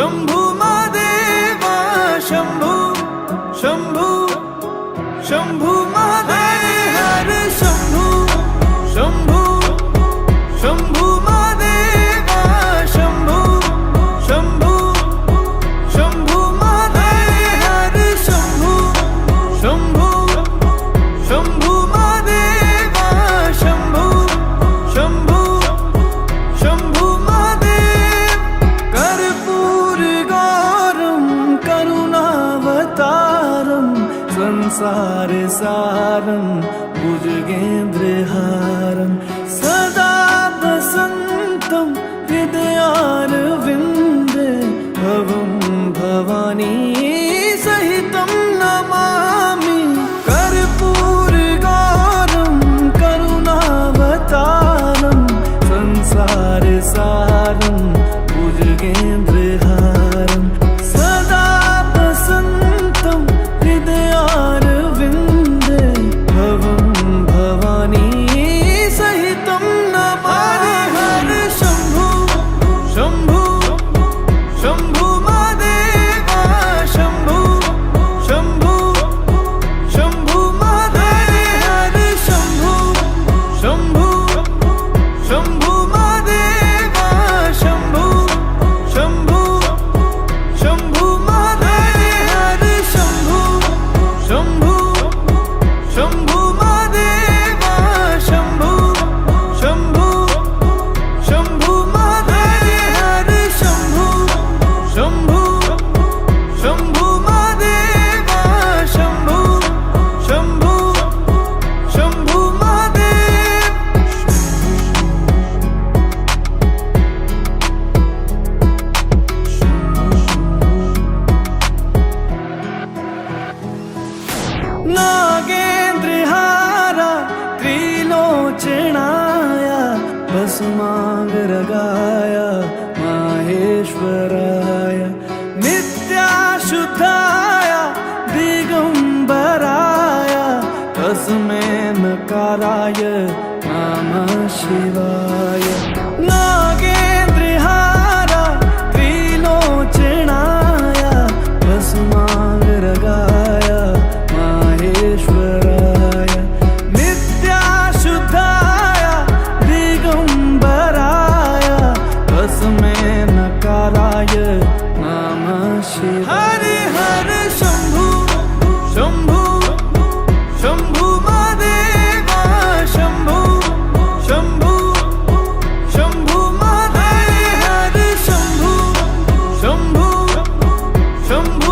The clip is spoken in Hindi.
शंभू महादेवा शंभू शंभू शंभू महादेव हर शंभू शंभू शंभू महादेवा शंभू शंभू शंभू महादेव हर शंभू शंभू शंभू महादेवा शंभू शंभू शंभू महादेव कर्पूर गौरम करुणावतारम संसार सारम भुजगेन्द्रहारम सदा वसन्तं हृदयारविन्दे भवं भवानी सहितं नमामि कर्पूर गौरम करुणावतारम संसार सारम भुजगेन्द्रहारम सदा वसन्तं हृदयारविन्दे भवं भवानी सहितं नमामि हर शंभू शंभू शंभू महादेवा शंभू शंभू शंभू महादेव हर शंभू शंभू शंभू महादेवा शंभू शंभू शंभू महादेव हर शंभू शंभू शंभू महादेवा शंभू शंभू शंभू महादेव हर शंभू शंभू शंभू महादेवा शंभू शंभू शंभू महादेव नागेन्द्रहारा त्रिलोचनाय भस्मांगरगाय माहेश्वराय नित्याशुद्धाय दिगंबराय तस्मै नकाराय नमः शिवाय नागेन्द्रहारा त्रिलोचनाय भस्मांगरगाय माहेश्वराय नित्याशुद्धाय दिगंबराय तस्मै नकाराय नमः शिवाय हर हर शंभू शंभू शंभू महादेवा शंभू शंभू शंभू महादेव हर शंभू शंभू शंभू